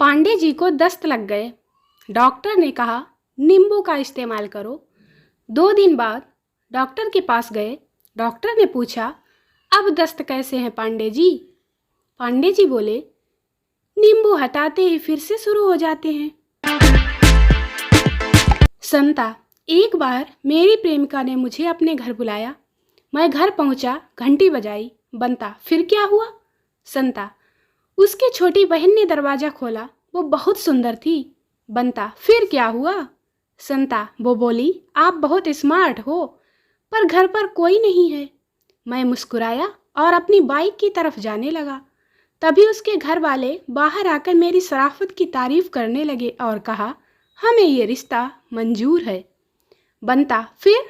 पांडे जी को दस्त लग गए। डॉक्टर ने कहा नींबू का इस्तेमाल करो। 2 दिन बाद डॉक्टर के पास गए। डॉक्टर ने पूछा अब दस्त कैसे हैं पांडे जी? पांडे जी बोले नींबू हटाते ही फिर से शुरू हो जाते हैं। संता, एक बार मेरी प्रेमिका ने मुझे अपने घर बुलाया। मैं घर पहुंचा, घंटी बजाई। बनता, फिर क्या हुआ? संता, उसकी छोटी बहन ने दरवाज़ा खोला, वो बहुत सुंदर थी। बनता, फिर क्या हुआ? संता, वो बोली आप बहुत स्मार्ट हो, पर घर पर कोई नहीं है। मैं मुस्कुराया और अपनी बाइक की तरफ जाने लगा। तभी उसके घर वाले बाहर आकर मेरी शराफत की तारीफ करने लगे और कहा हमें ये रिश्ता मंजूर है। बनता, फिर?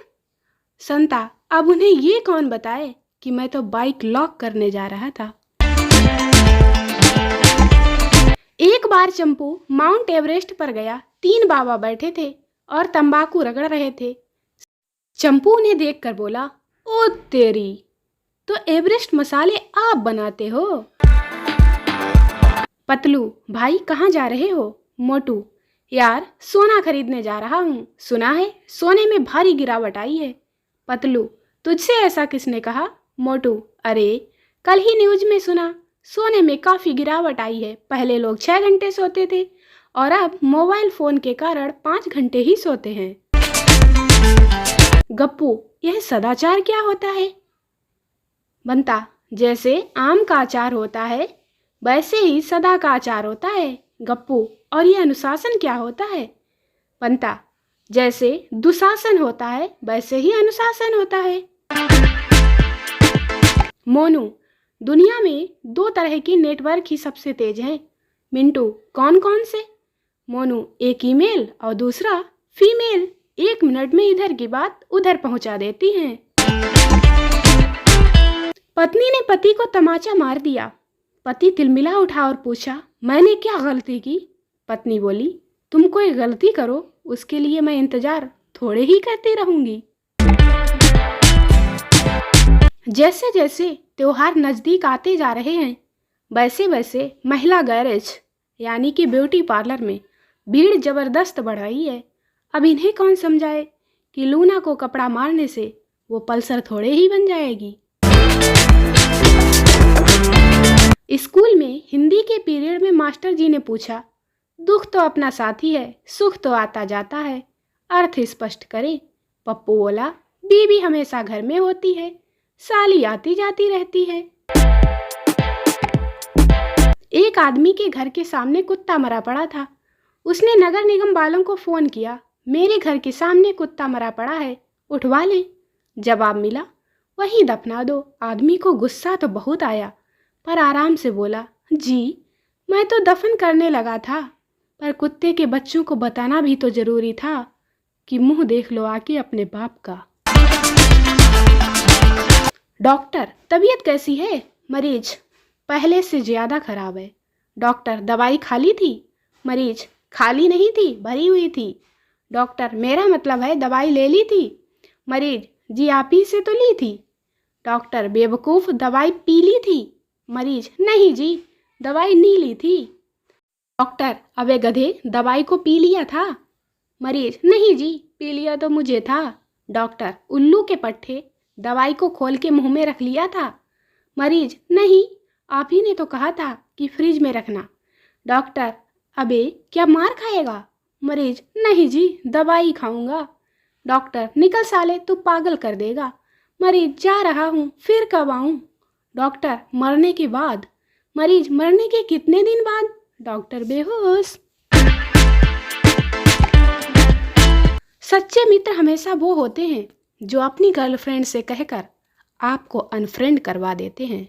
संता, अब उन्हें ये कौन बताए कि मैं तो बाइक लॉक करने जा रहा था। एक बार चंपू माउंट एवरेस्ट पर गया। 3 बाबा बैठे थे और तंबाकू रगड़ रहे थे। चंपू उन्हें देखकर बोला ओ तेरी, तो एवरेस्ट मसाले आप बनाते हो? पतलू, भाई कहाँ जा रहे हो? मोटू, यार सोना खरीदने जा रहा हूँ, सुना है सोने में भारी गिरावट आई है। पतलू, तुझसे ऐसा किसने कहा? मोटू, अरे कल ही न्यूज में सुना, सोने में काफ़ी गिरावट आई है। पहले लोग 6 घंटे सोते थे और अब मोबाइल फ़ोन के कारण 5 घंटे ही सोते हैं। गप्पू, यह सदाचार क्या होता है? बनता, जैसे आम का अचार होता है वैसे ही सदा का अचार होता है। गप्पू, और यह अनुशासन क्या होता है? बनता, जैसे दुशासन होता है वैसे ही अनुशासन होता है। मोनू, दुनिया में 2 तरह की नेटवर्क ही सबसे तेज हैं। मिंटू, कौन कौन से? मोनू, एक ईमेल और दूसरा फीमेल। 1 मिनट में इधर की बात उधर पहुंचा देती हैं। पत्नी ने पति को तमाचा मार दिया। पति तिलमिला उठा और पूछा मैंने क्या गलती की? पत्नी बोली तुम कोई गलती करो उसके लिए मैं इंतजार थोड़े ही करती रहूंगी। जैसे जैसे त्योहार नज़दीक आते जा रहे हैं वैसे वैसे महिला गैरेज यानी कि ब्यूटी पार्लर में भीड़ ज़बरदस्त बढ़ रही है। अब इन्हें कौन समझाए कि लूना को कपड़ा मारने से वो पल्सर थोड़े ही बन जाएगी। स्कूल में हिंदी के पीरियड में मास्टर जी ने पूछा दुख तो अपना साथी है, सुख तो आता जाता है, अर्थ स्पष्ट करें। पप्पू बोला बीवी हमेशा घर में होती है, साली आती जाती रहती है। एक आदमी के घर के सामने कुत्ता मरा पड़ा था। उसने नगर निगम वालों को फ़ोन किया मेरे घर के सामने कुत्ता मरा पड़ा है, उठवा लें। जवाब मिला वहीं दफना दो। आदमी को गुस्सा तो बहुत आया पर आराम से बोला जी मैं तो दफन करने लगा था, पर कुत्ते के बच्चों को बताना भी तो जरूरी था कि मुंह देख लो आके अपने बाप का। डॉक्टर, तबीयत कैसी है? मरीज, पहले से ज़्यादा खराब है। डॉक्टर, दवाई खाली थी? मरीज, खाली नहीं थी, भरी हुई थी। डॉक्टर, मेरा मतलब है दवाई ले ली थी? मरीज, जी आप ही से तो ली थी। डॉक्टर, बेवकूफ़, दवाई पी ली थी? मरीज, नहीं जी, दवाई नहीं ली थी। डॉक्टर, अबे गधे, दवाई को पी लिया था? मरीज, नहीं जी, पी लिया तो मुझे था। डॉक्टर, उल्लू के पट्टे, दवाई को खोल के मुंह में रख लिया था? मरीज, नहीं, आप ही ने तो कहा था कि फ्रिज में रखना। डॉक्टर, अबे क्या मार खाएगा? मरीज, नहीं जी, दवाई खाऊंगा। डॉक्टर, निकल साले, तू पागल कर देगा। मरीज, जा रहा हूँ, फिर कब आऊँ? डॉक्टर, मरने के बाद। मरीज, मरने के कितने दिन बाद? डॉक्टर, बेहोश। सच्चे मित्र हमेशा वो होते हैं जो अपनी गर्लफ्रेंड से कहकर आपको अनफ्रेंड करवा देते हैं।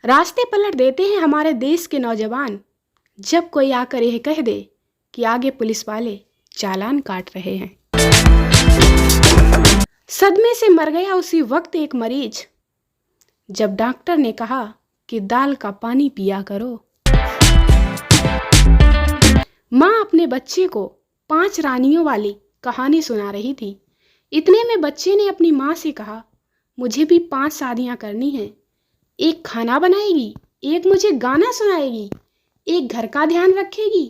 रास्ते पलट देते हैं हमारे देश के नौजवान जब कोई आकर यह कह दे कि आगे पुलिस वाले चालान काट रहे हैं। सदमे से मर गया उसी वक्त एक मरीज जब डॉक्टर ने कहा कि दाल का पानी पिया करो। माँ अपने बच्चे को 5 रानियों वाली कहानी सुना रही थी। इतने में बच्चे ने अपनी माँ से कहा मुझे भी 5 शादियाँ करनी हैं, एक खाना बनाएगी, एक मुझे गाना सुनाएगी, एक घर का ध्यान रखेगी,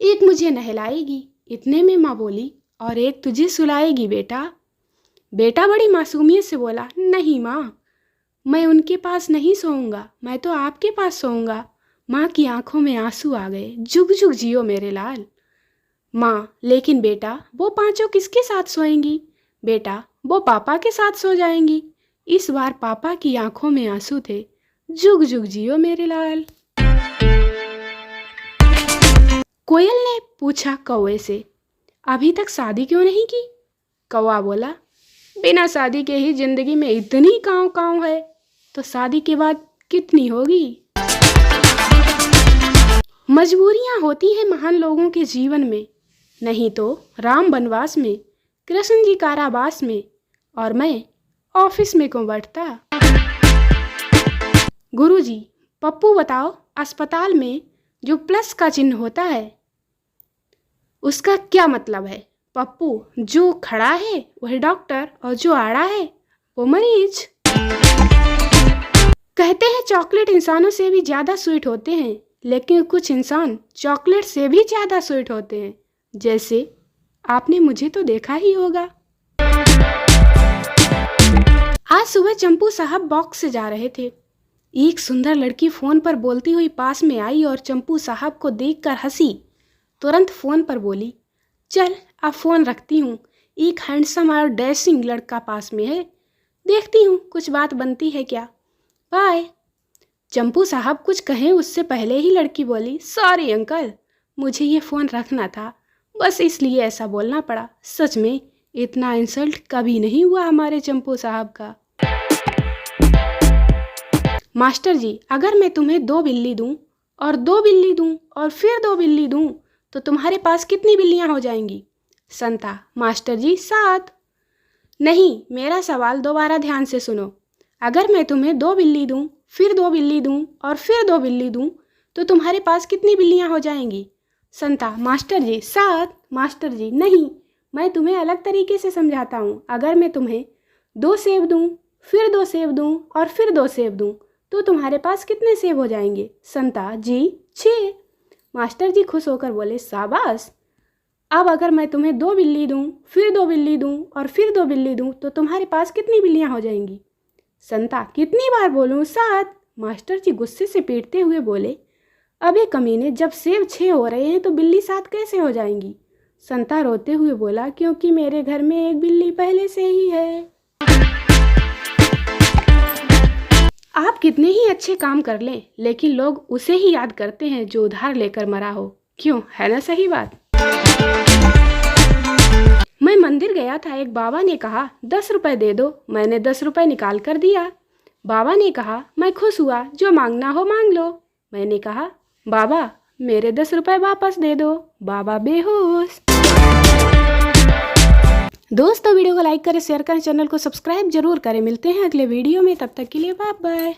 एक मुझे नहलाएगी। इतने में माँ बोली, और एक तुझे सुलाएगी बेटा। बेटा बड़ी मासूमियत से बोला, नहीं माँ, मैं उनके पास नहीं सोऊंगा, मैं तो आपके पास सोऊंगा। माँ की आंखों में आंसू आ गए। जुग जुग जियो मेरे लाल। माँ, लेकिन बेटा वो पांचों किसके साथ सोएंगी? बेटा वो पापा के साथ सो जाएंगी। इस बार पापा की आंखों में आंसू थे। जुग जुग जियो मेरे लाल। कोयल ने पूछा कौवे से, अभी तक शादी क्यों नहीं की? कौवा बोला, बिना शादी के ही जिंदगी में इतनी काँव काँव है, तो शादी के बाद कितनी होगी। मजबूरियां होती हैं महान लोगों के जीवन में, नहीं तो राम वनवास में, कृष्ण जी कारावास में, और मैं ऑफिस में क्यों बैठता। गुरुजी, पप्पू बताओ, अस्पताल में जो प्लस का चिन्ह होता है उसका क्या मतलब है? पप्पू, जो खड़ा है वह डॉक्टर और जो आड़ा है वो मरीज। कहते हैं चॉकलेट इंसानों से भी ज़्यादा स्वीट होते हैं, लेकिन कुछ इंसान चॉकलेट से भी ज़्यादा स्वीट होते हैं, जैसे आपने मुझे तो देखा ही होगा। आज सुबह चंपू साहब बॉक्स से जा रहे थे। एक सुंदर लड़की फ़ोन पर बोलती हुई पास में आई और चंपू साहब को देखकर हंसी। तुरंत फ़ोन पर बोली, चल अब फ़ोन रखती हूँ, एक हैंडसम और डैशिंग लड़का पास में है, देखती हूँ कुछ बात बनती है क्या, बाय। चंपू साहब कुछ कहें उससे पहले ही लड़की बोली, सॉरी अंकल, मुझे ये फ़ोन रखना था, बस इसलिए ऐसा बोलना पड़ा। सच में इतना इंसल्ट कभी नहीं हुआ हमारे चंपू साहब का। मास्टर जी, अगर मैं तुम्हें 2 बिल्ली दूं और 2 बिल्ली दूं और फिर 2 बिल्ली दूं तो तुम्हारे पास कितनी बिल्लियां हो जाएंगी? संता, मास्टर जी 7। नहीं, मेरा सवाल दोबारा ध्यान से सुनो। अगर मैं तुम्हें 2 बिल्ली दूं, फिर 2 बिल्ली दूं और फिर 2 बिल्ली दूं तो तुम्हारे पास कितनी बिल्लियां हो जाएंगी? संता, मास्टर जी 7। मास्टर जी, नहीं, मैं तुम्हें अलग तरीके से समझाता हूँ। अगर मैं तुम्हें 2 सेब दूं, फिर 2 सेब दूं और फिर 2 सेब दूं तो तुम्हारे पास कितने सेब हो जाएंगे? संता जी 6। मास्टर जी खुश होकर बोले, शाबाश। अब अगर मैं तुम्हें 2 बिल्ली दूं, फिर 2 बिल्ली दूं और फिर 2 बिल्ली दूं तो तुम्हारे पास कितनी बिल्लियां हो जाएंगी? संता, कितनी बार बोलूं? 7। मास्टर जी गुस्से से पीटते हुए बोले, अबे कमीने, जब सेब 6 हो रहे हैं तो बिल्ली 7 कैसे हो जाएंगी? संता रोते हुए बोला, क्योंकि मेरे घर में एक बिल्ली पहले से ही है। आप कितने ही अच्छे काम कर लें, लेकिन लोग उसे ही याद करते हैं जो उधार लेकर मरा हो। क्यों, है ना सही बात? मैं मंदिर गया था, एक बाबा ने कहा 10 रुपए दे दो। मैंने 10 रुपए निकाल कर दिया। बाबा ने कहा, मैं खुश हुआ, जो मांगना हो मांग लो। मैंने कहा, बाबा मेरे 10 रुपए वापस दे दो। बाबा बेहोश। दोस्तों, वीडियो को लाइक करें, शेयर करें, चैनल को सब्सक्राइब जरूर करें। मिलते हैं अगले वीडियो में, तब तक के लिए बाय बाय।